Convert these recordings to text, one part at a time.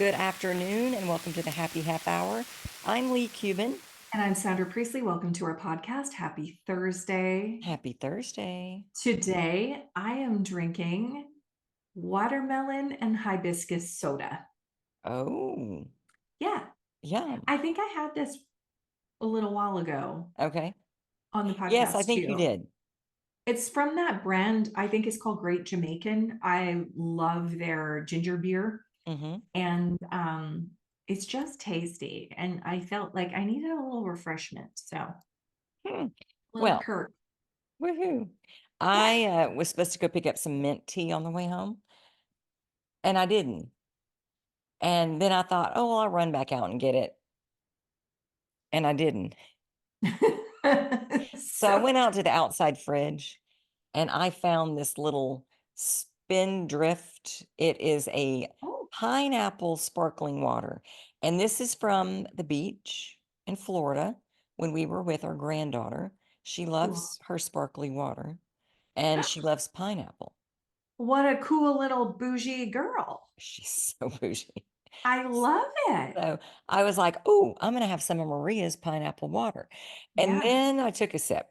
Good afternoon and welcome to the Happy Half Hour. I'm Leigh Kubin. And I'm Sandra Priestley. Welcome to our podcast. Happy Thursday. Happy Thursday. Today, I am drinking watermelon and hibiscus soda. Oh, Yeah, yum. I think I had this a little while ago Okay. on the Yes, I podcast think you too. did. It's from that brand, I think it's called Great Jamaican. I love their ginger beer Mm-hmm. and it's just tasty. And I felt like I needed a little refreshment. So, a Hmm. little Well, Kirk. woohoo. Yeah. I was supposed to go pick up some mint tea on the way home, and I didn't. And then I thought, oh, well, I'll run back out and get it. And I didn't. So I So, went out to the outside fridge and I found this little Spindrift. It is a oh, pineapple sparkling water. And this is from the beach in Florida when we were with our granddaughter. She cool. loves her sparkling water and she loves pineapple. What a cool little bougie girl. She's so bougie. I love it. So I was like, oh, I'm going to have some of Maria's pineapple water. And Yeah. then I took a sip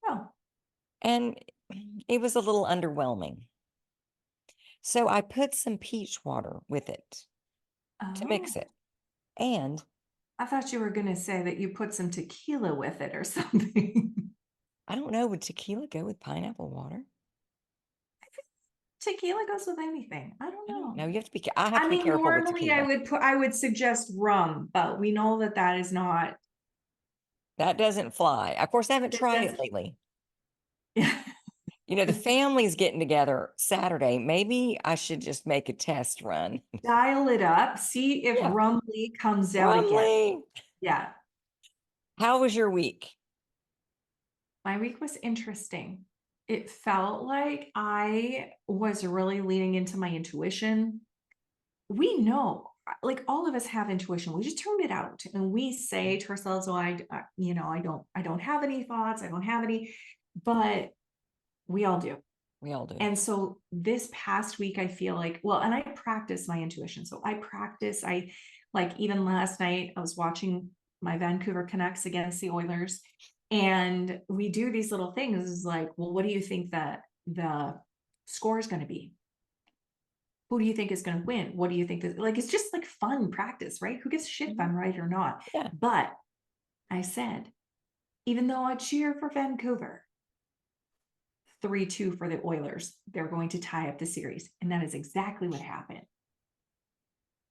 Oh, and it was a little underwhelming. So I put some peach water with it to mix oh. it. And I thought you were going to say that you put some tequila with it or something. I don't know, would tequila go with pineapple water? Tequila goes with anything. I don't I don't know. know. You have to be, I have I to be mean, careful with normally tequila. I would suggest rum, but we know that that is not, That doesn't fly. Of course, I haven't that tried it doesn't, lately. yeah. The family's getting together Saturday. Maybe I should just make a test run. Dial it up. See if Yeah. Rumley comes out again. Brumley, Yeah. how was your week? My week was interesting. It felt like I was really leaning into my intuition. We know, like all of us have intuition. We just tune it out and we say to ourselves, "Oh, I don't have any thoughts. I don't have any," but we all do. We all do. And so this past week, I feel like, well, and I practice my intuition. So I like even last night, I was watching my Vancouver Canucks against the Oilers. And we do these little things like, well, what do you think that the score is going to be? Who do you think is going to win? What do you think that, like, it's just like fun practice, right? Who gives a shit if Mhm. I'm right or not? Yeah. But I said, even though I cheer for Vancouver, 3-2 for the Oilers. They're going to tie up the series. And that is exactly what happened.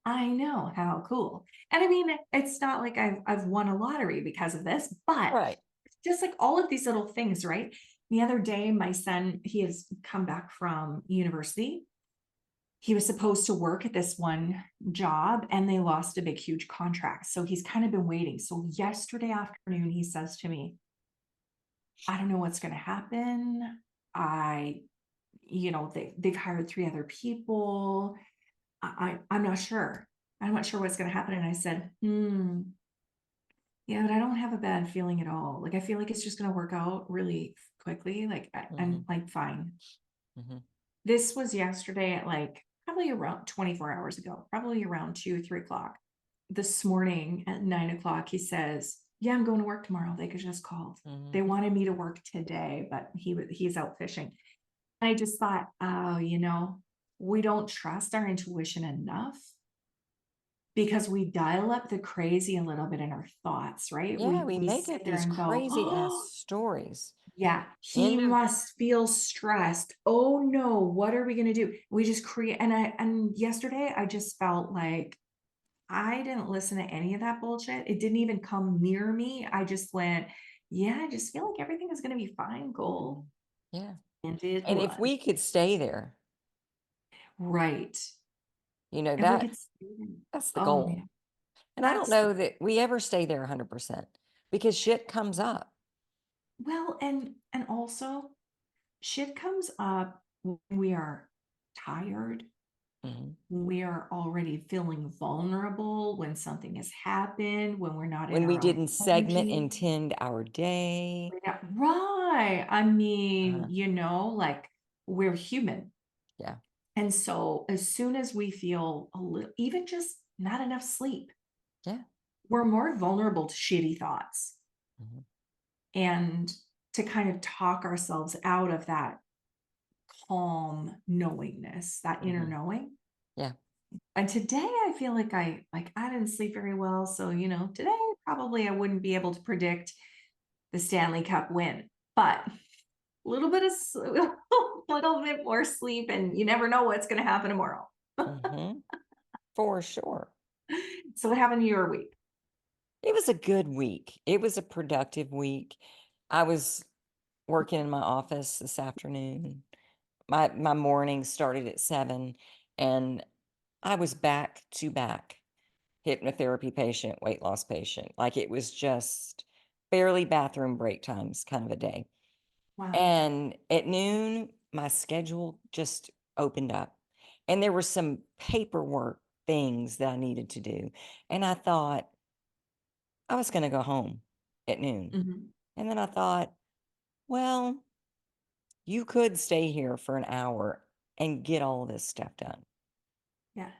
I know, how cool. And I mean, it's not like I've won a lottery because of this, but Right. just like all of these little things, right? The other day, my son, he has come back from university. He was supposed to work at this one job and they lost a big, huge contract. So he's kind of been waiting. So yesterday afternoon, he says to me, I don't know what's going to happen. I they've hired 3 other people. I'm not sure. I'm not sure what's going to happen. And I said, yeah, but I don't have a bad feeling at all. Like, I feel like it's just going to work out really quickly. Like, I'm Hmm. like, fine. Hmm. This was yesterday at like probably around 24 hours ago, probably around 2, 3 o'clock. This morning at 9 o'clock, he says, yeah, I'm going to work tomorrow. They could just call. They Hmm. wanted me to work today, but he's out fishing. I just thought, oh, we don't trust our intuition enough because we dial up the crazy a little bit in our thoughts, right? Yeah, we We make sit up there these and go, crazy ass oh, stories. yeah, he End of must feel stressed. Oh no, what are we gonna do? We just create and yesterday I just felt like I didn't listen to any of that bullshit. It didn't even come near me. I just went, yeah, I just feel like everything is gonna be fine, goal. yeah. And it And if was. we could stay there, Right. you know, If we that could that's the oh goal. man, And I don't that's the know that we ever stay there 100% because shit comes up. well, and also shit comes up when we are tired, Mhm. when we are already feeling vulnerable, when something has happened, when we're not in When we our own didn't segment energy. and tend our day. Right. I mean, Uh, like we're human. yeah. And so as soon as we feel a little, even just not enough sleep, Yeah. we're more vulnerable to shitty thoughts. Mhm. And to kind of talk ourselves out of that calm knowingness, that inner Mhm. knowing. Yeah. And today I feel like I didn't sleep very well. So, today probably I wouldn't be able to predict the Stanley Cup win. But a little bit of a little bit more sleep, and you never know what's going to happen tomorrow. Mhm. For sure. So what happened to your week? It was a good week. It was a productive week. I was working in my office this afternoon. My morning started at 7, and I was back to back hypnotherapy patient, weight loss patient. Like, it was just barely bathroom break times kind of a day. Wow. And at noon, my schedule just opened up, and there were some paperwork things that I needed to do. And I thought I was going to go home at noon. Mhm. And then I thought, well, you could stay here for an hour and get all this stuff done. Yeah.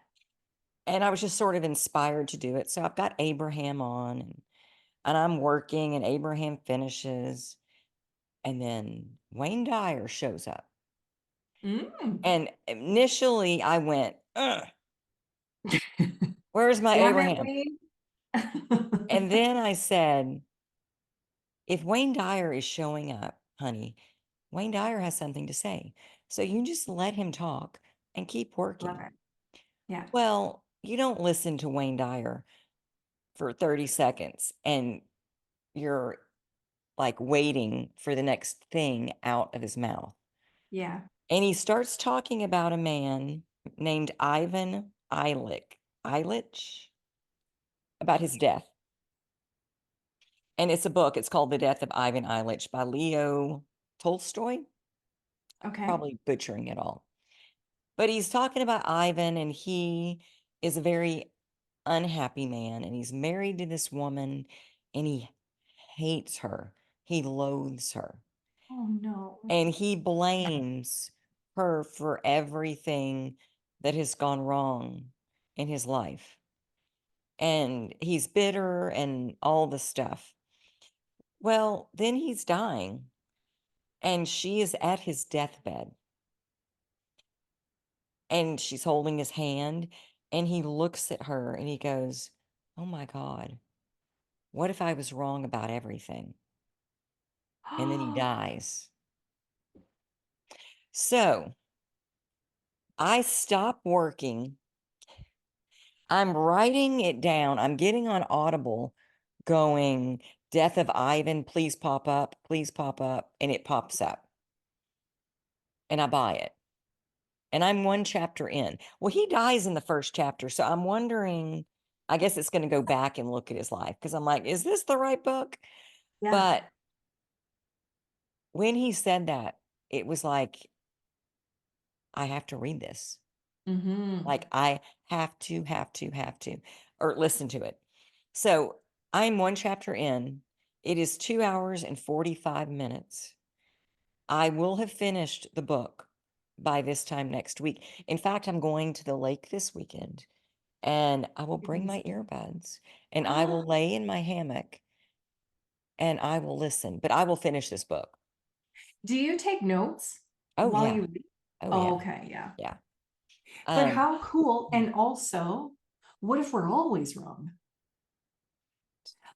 And I was just sort of inspired to do it. So I've got Abraham on, and I'm working, and Abraham finishes. And then Wayne Dyer shows up. Mm. And initially I went, ugh, where's my Damn it, Abraham? Wayne. And then I said, if Wayne Dyer is showing up, honey, Wayne Dyer has something to say. So you just let him talk and keep Love working. it. Yeah. Well, you don't listen to Wayne Dyer for 30 seconds and you're like waiting for the next thing out of his mouth. Yeah. And he starts talking about a man named Ivan Illich, about his death. And it's a book. It's called The Death of Ivan Illich by Leo Tolstoy. Okay. Probably butchering it all. But he's talking about Ivan, and he is a very unhappy man, and he's married to this woman, and he hates her. He loathes her. Oh no. And he blames her for everything that has gone wrong in his life. And he's bitter and all the stuff. Well, then he's dying, and she is at his deathbed, and she's holding his hand, and he looks at her and he goes, "Oh my God, what if I was wrong about everything?" And then he dies. So I stop working. I'm writing it down. I'm getting on Audible going, Death of Ivan, please pop up, please pop up. And it pops up. And I buy it. And I'm one chapter in. Well, he dies in the first chapter. So I'm wondering, I guess it's going to go back and look at his life because I'm like, is this the right book? Yeah. But when he said that, it was like, I have to read this. Mm-hmm. Like, I have to, or listen to it. So I'm one chapter in. It is 2 hours and 45 minutes. I will have finished the book by this time next week. In fact, I'm going to the lake this weekend, and I will bring my earbuds and I will lay in my hammock and I will listen, but I will finish this book. Do you take notes Oh, while yeah. you read? Oh, Oh, yeah. okay, yeah. Yeah. But Um, how cool. And also, what if we're always wrong?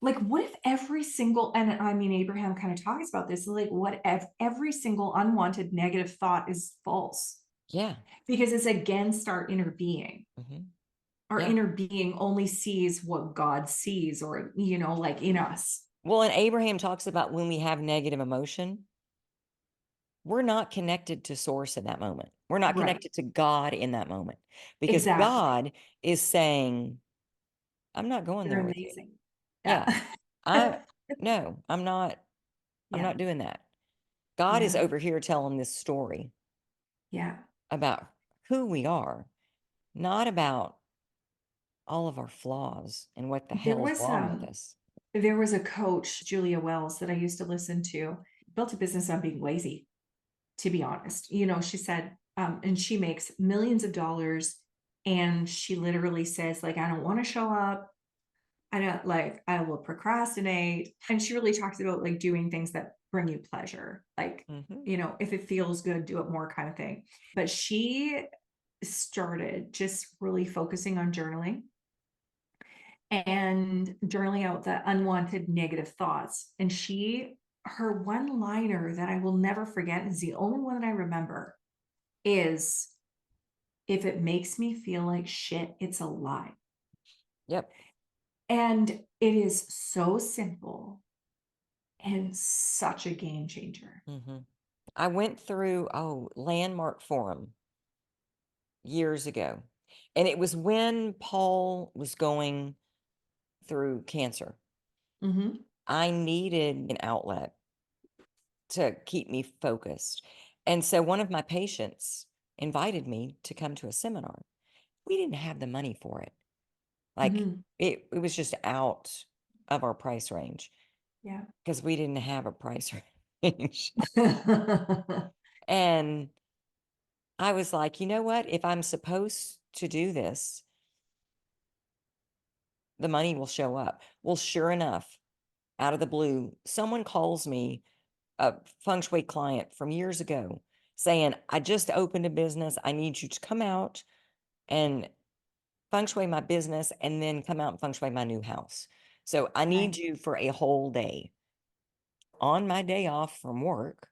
Like, what if every single, and I mean, Abraham kind of talks about this, like, what if every single unwanted negative thought is false? yeah. Because it's against our inner being. Mhm. Our Yeah. inner being only sees what God sees, or, like in us. Well, and Abraham talks about when we have negative emotion, we're not connected to source in that moment. We're not Right. connected to God in that moment because Exactly. God is saying, I'm not going You're there with you. amazing. Yeah. Yeah. I no, I'm Yeah. not doing that. God is Yeah. over here telling this story Yeah. about who we are, not about all of our flaws and what the There hell's was wrong with us. there was a coach, Julia Wells, that I used to listen to, built a business on being lazy, to be honest. She said, and she makes millions of dollars. And she literally says, like, I don't want to show up. I don't like, I will procrastinate. And she really talks about like doing things that bring you pleasure. Like, Mhm. if it feels good, do it more kind of thing. But she started just really focusing on journaling and journaling out the unwanted negative thoughts. And her one liner that I will never forget, is the only one that I remember, is, if it makes me feel like shit, it's a lie. Yep. And it is so simple and such a game changer. Mhm. I went through, Landmark Forum years ago, and it was when Paul was going through cancer. Mm-hmm. I needed an outlet to keep me focused. And so one of my patients invited me to come to a seminar. We didn't have the money for it. Like Mm-hmm. it was just out of our price range Yeah. because we didn't have a price range. And I was like, you know what? If I'm supposed to do this, the money will show up. Well, sure enough, out of the blue, someone calls me, a feng shui client from years ago, saying, I just opened a business. I need you to come out and feng shui my business and then come out and feng shui my new house. So I Okay. need you for a whole day. On my day off from work,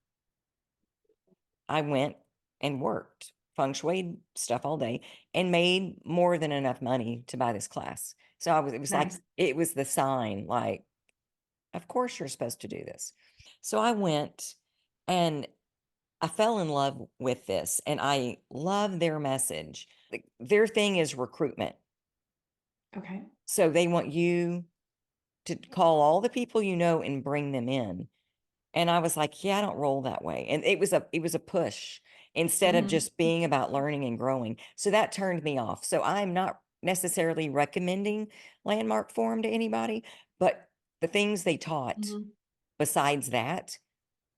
I went and worked feng shui stuff all day and made more than enough money to buy this class. So it was like, Nice. it was the sign, like, of course you're supposed to do this. So I went and I fell in love with this and I love their message. Their thing is recruitment. Okay. So they want you to call all the people you know and bring them in. And I was like, yeah, I don't roll that way. And it was a push instead of Mm-hmm. just being about learning and growing. So that turned me off. So I'm not necessarily recommending Landmark Forum to anybody, but the things they taught Mm-hmm. besides that,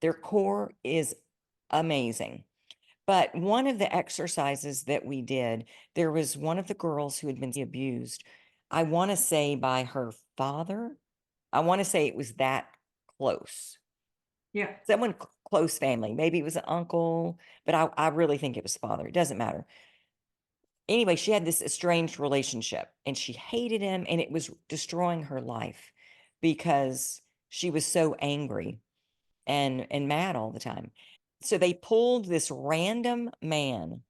their core is amazing. But one of the exercises that we did, there was one of the girls who had been abused, I want to say by her father. I want to say it was that close. Yeah. Someone close family. Maybe it was an uncle, but I really think it was father. It doesn't matter. Anyway, she had this estranged relationship and she hated him and it was destroying her life because she was so angry and mad all the time. So they pulled this random man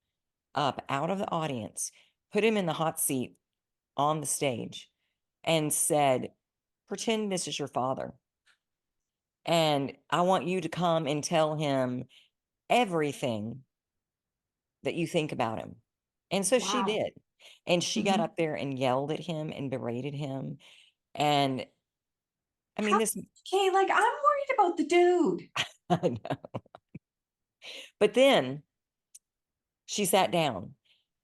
up out of the audience, put him in the hot seat on the stage, and said, pretend this is your father. And I want you to come and tell him everything that you think about him. And so she Wow. did. And she got Mm-hmm. up there and yelled at him and berated him. And I mean, How, this, okay, like, I'm worried about the dude. I know. But then she sat down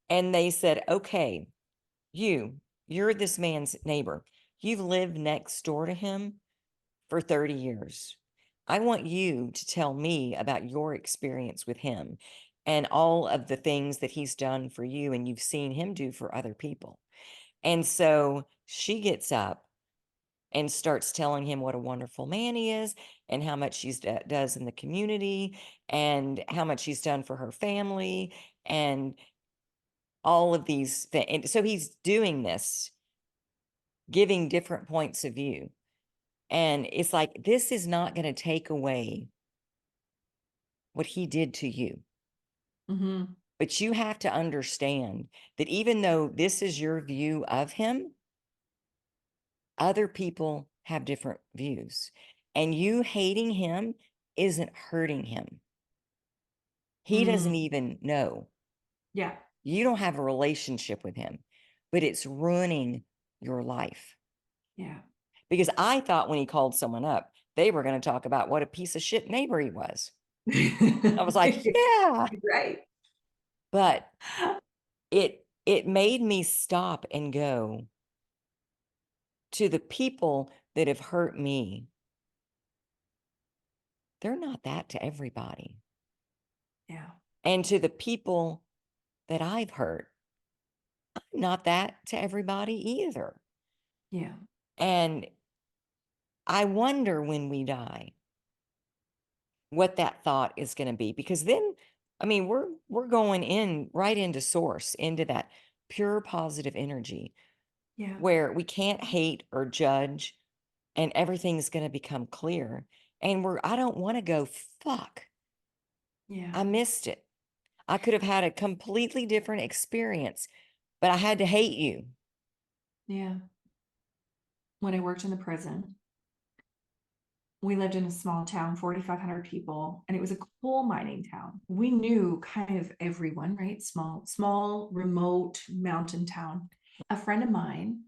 and they said, okay, you're this man's neighbor. You've lived next door to him for 30 years. I want you to tell me about your experience with him and all of the things that he's done for you and you've seen him do for other people. And so she gets up and starts telling him what a wonderful man he is and how much she does in the community and how much he's done for her family and all of these things. And so he's doing this, giving different points of view. And it's like, this is not going to take away what he did to you. Mm-hmm. But you have to understand that even though this is your view of him, other people have different views. And you hating him isn't hurting him. He doesn't Mm. even know. Yeah. You don't have a relationship with him, but it's ruining your life. Yeah. Because I thought when he called someone up, they were going to talk about what a piece of shit neighbor he was. I was like, yeah, Right. but it made me stop and go to the people that have hurt me. They're not that to everybody. Yeah. And to the people that I've hurt, I'm not that to everybody either. Yeah. And I wonder when we die what that thought is going to be, because then, I mean, we're going in right into source, into that pure positive energy Yeah. where we can't hate or judge, and everything's going to become clear. And I don't want to go, fuck, Yeah. I missed it. I could have had a completely different experience, but I had to hate you. Yeah. When I worked in the prison, we lived in a small town, 4,500 people, and it was a coal mining town. We knew kind of everyone, right? Small, remote mountain town. A friend of mine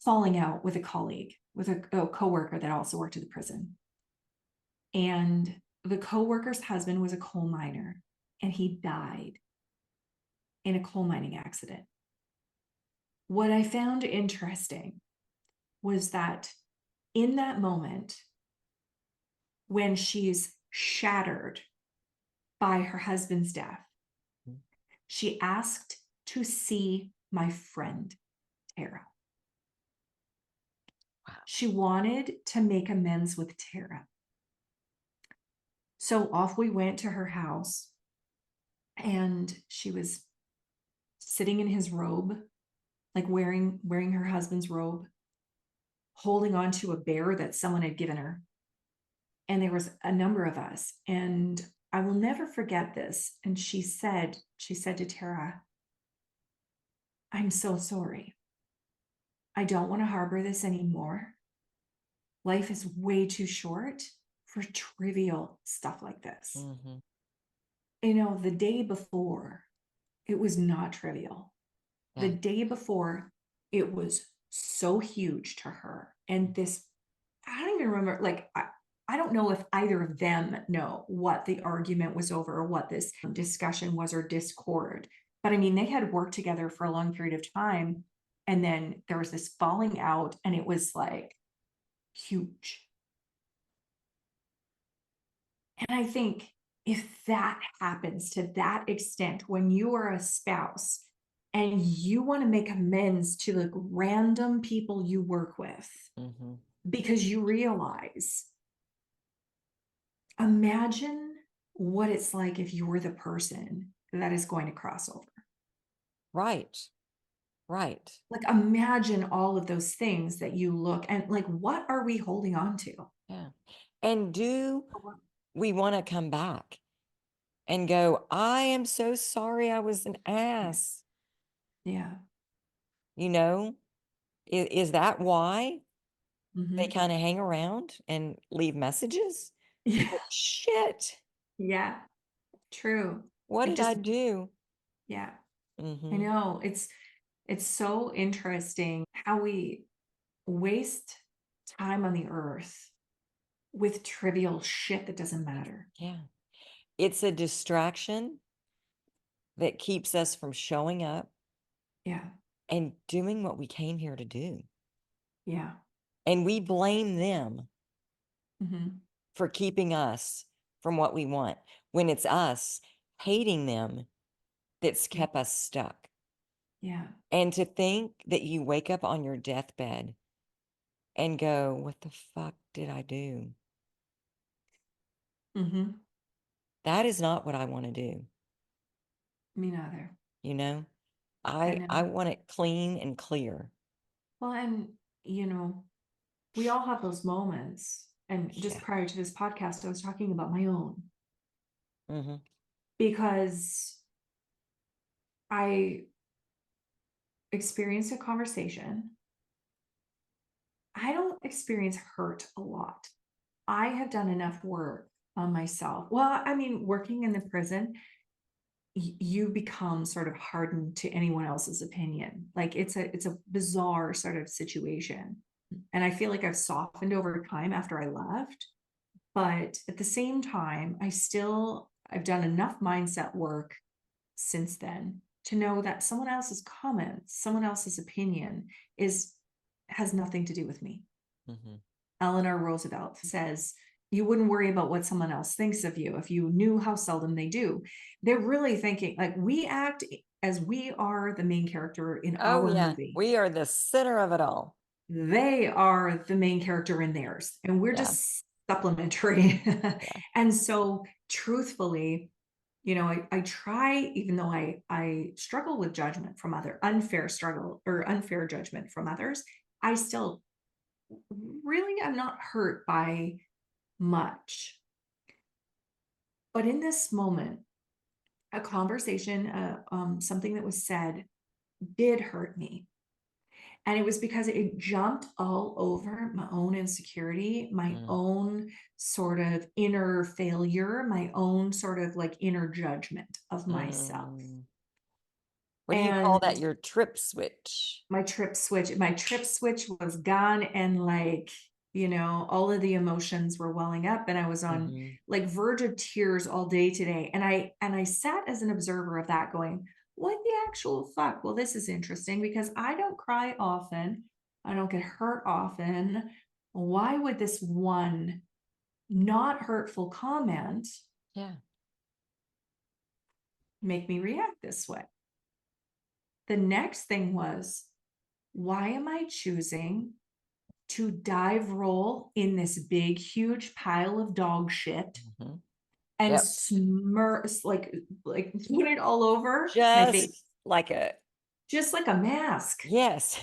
falling out with a colleague, with a coworker that also worked at the prison. And the coworker's husband was a coal miner, and he died in a coal mining accident. What I found interesting was that in that moment, when she's shattered by her husband's death, she asked to see my friend, Tara. Wow. She wanted to make amends with Tara. So off we went to her house, and she was sitting in his robe, like wearing her husband's robe, holding on to a bear that someone had given her. And there was a number of us, and I will never forget this. And she said to Tara, "I'm so sorry. I don't want to harbor this anymore. Life is way too short for trivial stuff like this." Mm-hmm. The day before, it was not trivial. The Yeah. day before, it was so huge to her. And this, I don't even remember, like, I don't know if either of them know what the argument was over or what this discussion was or discord. But I mean, they had worked together for a long period of time. And then there was this falling out, and it was like huge. And I think if that happens to that extent, when you are a spouse and you want to make amends to the random people you work with, Mm-hmm. because you realize, imagine what it's like if you're the person that is going to cross over. Right. Right. Like, imagine all of those things that you look and like, what are we holding on to? Yeah. And do we want to come back and go, I am so sorry I was an ass? Yeah. You know, is that why they Mm-hmm. kind of hang around and leave messages? Yeah. Shit. Yeah. True. What It did I just, do? yeah. I Mm-hmm. know. It's so interesting how we waste time on the earth with trivial shit that doesn't matter. Yeah. It's a distraction that keeps us from showing up Yeah. and doing what we came here to do. Yeah. And we blame them Mm-hmm. for keeping us from what we want when it's us hating them that's Yeah. kept us stuck. Yeah. And to think that you wake up on your deathbed and go, what the fuck did I do? Mm-hmm. That is not what I want to do. Me neither. You know, I I know. want it clean and clear. Well, and you know, we all have those moments. And just Yeah. prior to this podcast, I was talking about my own Mm-hmm. because I experienced a conversation. I don't experience hurt a lot. I have done enough work on myself. Well, I mean, working in the prison, you become sort of hardened to anyone else's opinion. Like, it's a bizarre sort of situation. And I feel like I've softened over time after I left. But at the same time, I've done enough mindset work since then to know that someone else's comments, someone else's opinion has nothing to do with me. Mm-hmm. Eleanor Roosevelt says, you wouldn't worry about what someone else thinks of you if you knew how seldom they do. They're really thinking like we act as we are the main character in Oh, our yeah. movie. We are the center of it all. They are the main character in theirs, and we're Yeah. just supplementary. Yeah. And so, truthfully, I try, even though I struggle with judgment from unfair struggle or unfair judgment from others, I still really am not hurt by much. But in this moment, a conversation, something that was said did hurt me. And it was because it jumped all over my own insecurity, my Mm. own sort of inner failure, my own sort of like inner judgment of myself. Mm. What do you call that? And Your trip switch. my trip switch was gone, and like, all of the emotions were welling up, and I was on Mhm. like verge of tears all day today. And I sat as an observer of that going, what the actual fuck? Well, this is interesting because I don't cry often. I don't get hurt often. Why would this one not hurtful comment Yeah. make me react this way? The next thing was, why am I choosing to dive roll in this big, huge pile of dog shit Mhm. and Yep. smurf like put it all over my face, Just like a, just like a mask, yes.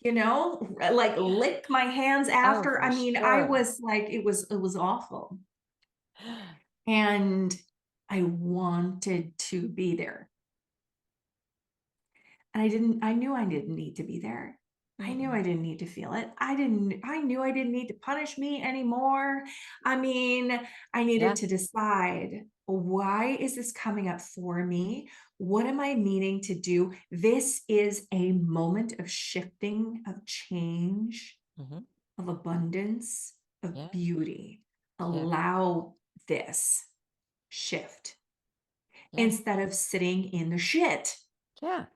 like lick my hands Oh, after. for I mean, I sure. was like, it was awful. And I wanted to be there. And I knew I didn't need to be there. I knew I Mm-mm. didn't need to feel it. I knew I didn't need to punish me anymore. I mean, I needed Yeah. to decide, why is this coming up for me? What am I meaning to do? This is a moment of shifting, of change, Hmm. of abundance, of Yeah. beauty. Yeah. Allow this shift Yeah. instead of sitting in the shit, Yeah.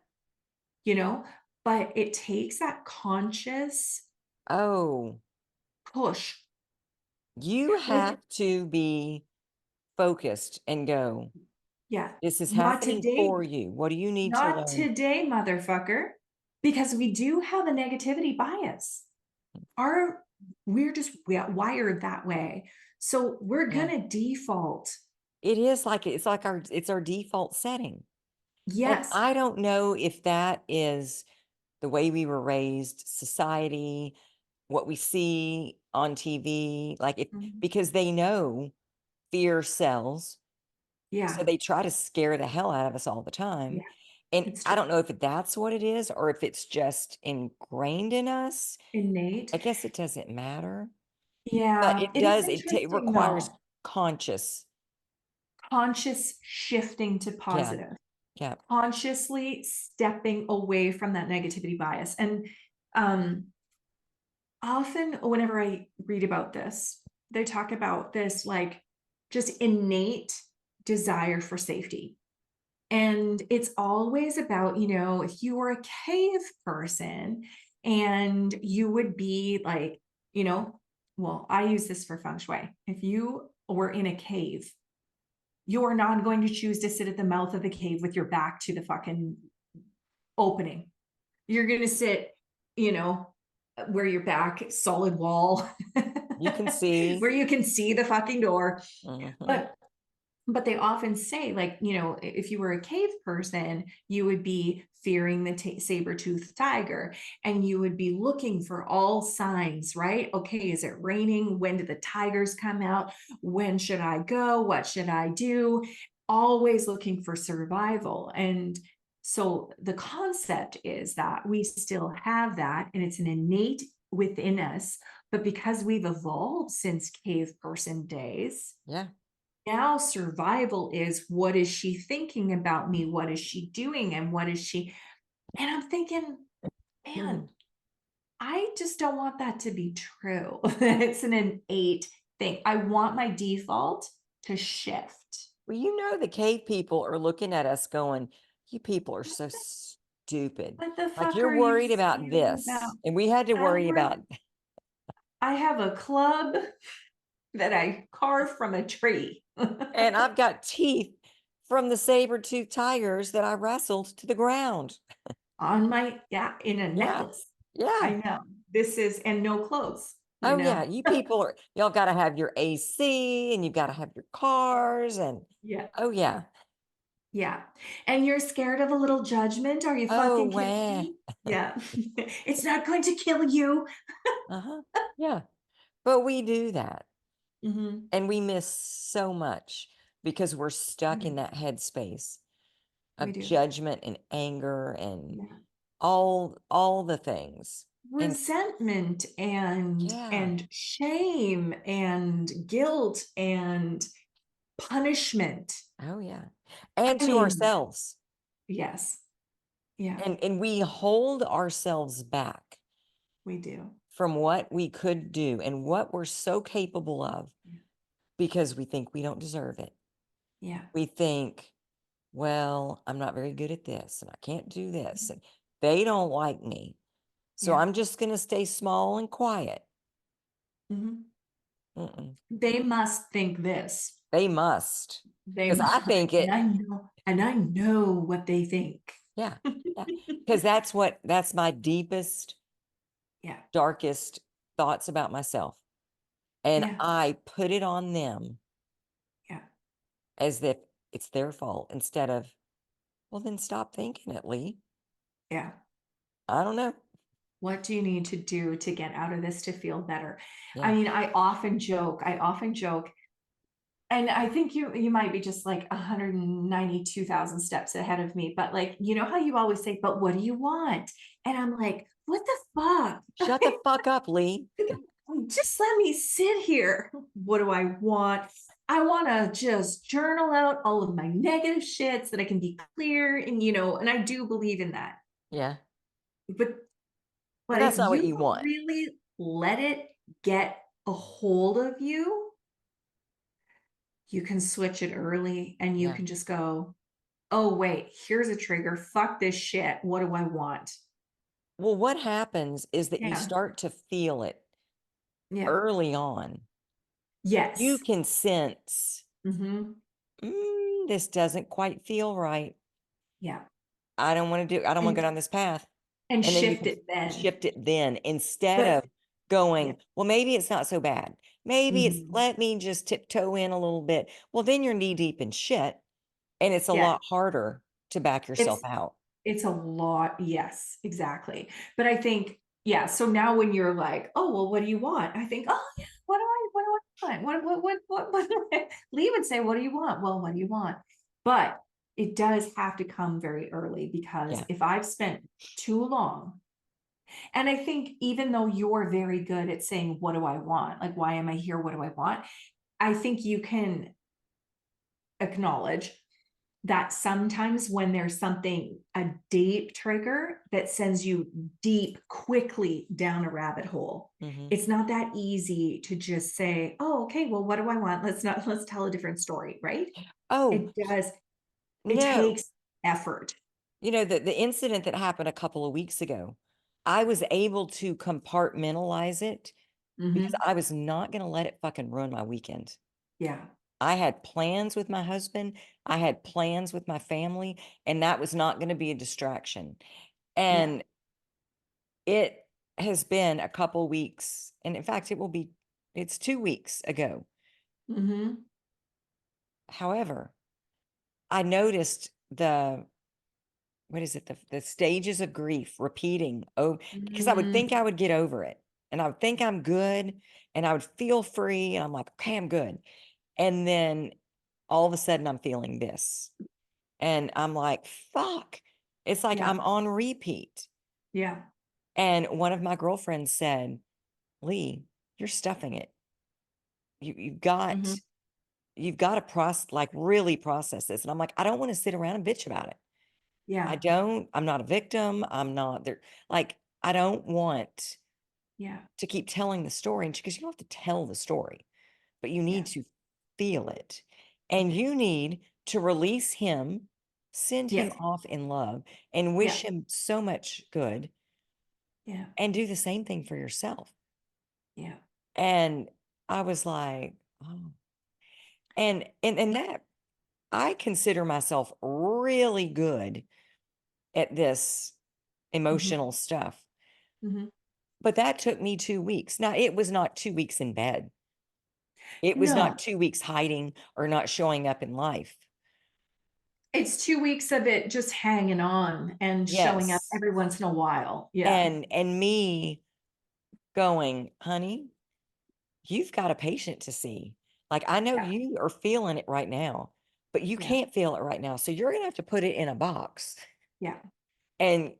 you know? But it takes that conscious Oh, push. you Like, have to be focused and go, yeah, this is not happening today, for you. What do you need to not learn? today, motherfucker. Because we do have a negativity bias. Our we're just wired that way. So we're Yeah. gonna default. It is like, it's like it's our default setting. And Yes. I don't know if that is the way we were raised, society, what we see on TV, like if, Mhm. because they know fear sells. So Yeah. they try to scare the hell out of us all the Yeah. time. And It's I true. don't know if that's what it is or if it's just ingrained in us. Innate. I guess it doesn't matter, but Yeah. it It is does, it interesting requires though. conscious. Conscious shifting to Yeah. positive, Yeah. consciously stepping away from that negativity bias. And um, often, whenever I read about this, they talk about this like just innate desire for safety. And it's always about, if you were a cave person and you would be like, you know, well, I use this for feng shui. If you were in a cave, you're not going to choose to sit at the mouth of the cave with your back to the fucking opening. You're going to sit, you know, where your back solid wall, You can see. where you can see the fucking door. Mhm. But but they often say, like, if you were a cave person, you would be fearing the saber-toothed tiger, and you would be looking for all signs, right? Okay, is it raining? When do the tigers come out? When should I go? What should I do? Always looking for survival. And so the concept is that we still have that, and it's an innate within us. But because we've evolved since cave person days, Yeah. now survival is, what is she thinking about me? What is she doing? And what is she? And I'm thinking, man, Mhm. I just don't want that to be true. It's an innate thing. I want my default to shift. Well, the cave people are looking at us going, you people are so stupid. What the Like fuck you're are you worried about scared about? this. And we had to I'm worry worried. about, I have a club. that I carved from a tree. And I've got teeth from the saber-tooth tigers that I wrestled to the ground. On my, yeah, in a Yeah. necklace. I Yeah. know. This is, and no clothes, you Oh yeah. know? You people are, y'all got to have your AC and you've got to have your cars and Yeah. oh yeah. Yeah. And you're scared of a little judgment? Are you Oh, fucking kidding wow. me? Yeah. It's not going to kill you. Uh-huh. Yeah. But we do that. Mhm. And we miss so much because we're We stuck do. in that headspace We of do. judgment and anger and Yeah. all the things. And Resentment yeah. and shame and guilt and punishment. Oh yeah. And I to mean, ourselves. yes. Yeah, And we hold ourselves back we do. from what we could do and what we're so capable of Yeah. because we think we don't deserve it. Yeah. We think, well, I'm not very good at this and I can't do this and they don't like me. So Yeah. I'm just going to stay small and quiet. Mhm. Mm-mm. They must think this. They must. They Because I must, think it, and I know what they think. yeah, yeah. Because that's my deepest, Yeah. darkest thoughts about myself. And Yeah. I put it on them Yeah. as if it's their fault instead of, well, then stop thinking it, Leigh. Yeah. I don't know. What do you need to do to get out of this to feel better? I Yeah. mean, I often joke, and I think you might be just like 192,000 steps ahead of me, but like, you know how you always say, but what do you want? And I'm like, what the fuck? Shut the fuck up, Leigh. Just let me sit here. What do I want? I want to just journal out all of my negative shit so that I can be clear. And, and I do believe in that. Yeah. But, But but if that's not what you you don't want. really let it get a hold of you, you can switch it early and you Yeah. can just go, oh, wait, here's a trigger. Fuck this shit. What do I want? Well, what happens is that you Yeah. start to feel it Yeah. early on. You Yes. can sense, Hmm. this doesn't quite feel right. Yeah. I don't want to go And down this path. and And then you shift can it then. shift it then instead But of yeah. going, well, maybe it's not so bad. Maybe it's Mhm. let me just tiptoe in a little bit. Well, then you're knee deep in shit and it's a Yeah. lot harder to back yourself It's out. it's a lot. Yes, exactly. But I think, yeah, so now when you're like, "Oh, well, what do you want?" I think, "Oh, yeah, what do I want? What?" Lee would say, "What do you want?" Well, what do you want? But it does have to come very early because Yeah. if I've spent too long, and I think even though you're very good at saying, "What do I want?" Like, "Why am I here? What do I want?" I think you can acknowledge that sometimes when there's something, a deep trigger that sends you deep quickly down a rabbit hole, Hmm. it's not that easy to just say, oh, okay, well, what do I want? Let's tell a different story, right? Oh, It does, it no. takes effort. The incident that happened a couple of weeks ago, I was able to compartmentalize it because Hmm. I was not going to let it fucking ruin my weekend. Yeah. I had plans with my husband, I had plans with my family, and that was not going to be a distraction. Yeah. And it has been a couple weeks, and in fact, it's 2 weeks ago. Hmm. However, I noticed what is it, the stages of grief repeating. Oh, because I would think Mm, I would get over it and I would think I'm good and I would feel free. And I'm like, okay, I'm good. And then all of a sudden I'm feeling this. And I'm like, fuck. It's like yeah. I'm on repeat. Yeah. And one of my girlfriends said, Leigh, you're stuffing it. You you've got Hmm. you've got to like really process this. And I'm like, I don't want to sit around and bitch about it. Yeah. I'm not a victim. I'm not there. Like, I don't want Yeah. to keep telling the story because you don't have to tell the story, but you Yeah. need to feel it. And you need to release him, send him Yes. off in love, and Yeah. wish him so much good, Yeah. and do the same thing for yourself. Yeah. And I was like, Oh. And that I consider myself really good at this Mhm, emotional stuff. mhm. But that took me 2 weeks. Now, it was not 2 weeks in bed. It was not No, 2 weeks hiding or not showing up in life. it's 2 weeks of it just hanging on and showing up Yes. every once in a while. Yeah, And me going, "Honey, you've got a patient to see. Like, I know yeah, you are feeling it right now, but you yeah, can't feel it right now. So you're gonna have to put it in a box yeah, and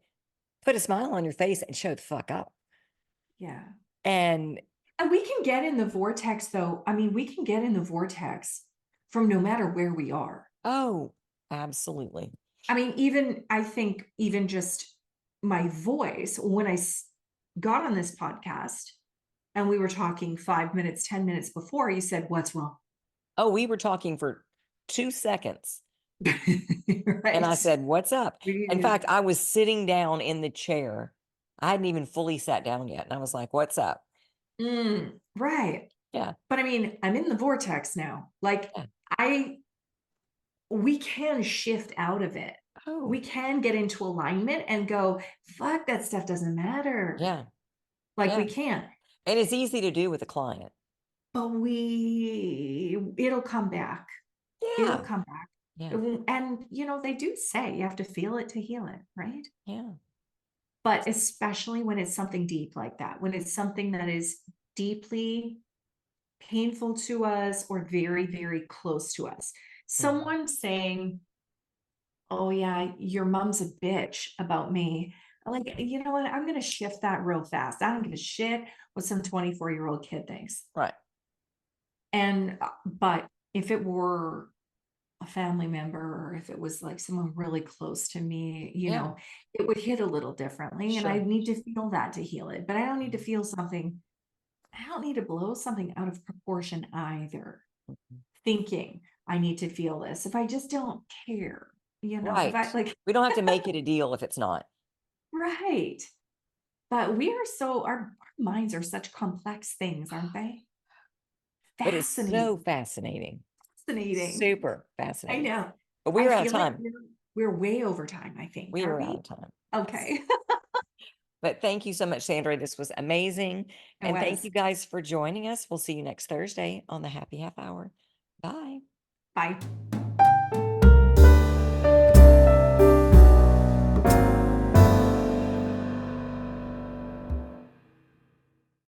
put a smile on your face and show the fuck up." yeah. And And we can get in the vortex though. I mean, we can get in the vortex from no matter where we are. oh, absolutely. I mean, even I think even just my voice when got on this podcast and we were talking 5 minutes, 10 minutes before, you said, "What's wrong?" Oh, we were talking for 2 seconds, and I Right. said, "What's up?" In We- fact, I was sitting down in the chair. I hadn't even fully sat down yet, and I was like, "What's up?" right. Yeah, But I mean, I'm in the vortex now. Like yeah. I we can shift out of it. We Oh, can get into alignment and go, fuck, that stuff doesn't matter. yeah, Like yeah, we can. and it's easy to do with a client. But it'll come back. It'll Yeah, come back. yeah, And they do say you have to feel it to heal it, right? yeah, But especially when it's something deep like that, when it's something that is deeply painful to us or very, very close to us. mhm, Someone saying, "Oh yeah, your mom's a bitch about me." Like, you know what? I'm gonna shift that real fast. I don't give a shit what some 24-year-old kid thinks. right, And but if it were a family member or if it was like someone really close to me, yeah, it would hit a little differently. And I sure, need to feel that to heal it. But I don't need to mhm, feel something, I don't need to blow something out of proportion either, mhm. thinking I need to feel this. If I just don't care, if I Right. like, We don't have to make it a deal if it's not, right. But we are our minds are such complex things, aren't they? but it's so Fascinating. fascinating, Fascinating. super I fascinating. know. But I we're out of feel like time. we're way over time, I think, We aren't are out we? of time. Yes. Okay. But thank you so much, Sandra. This was amazing. It And thank you was. guys for joining us. We'll see you next Thursday on the Happy Half Hour. Bye. Bye.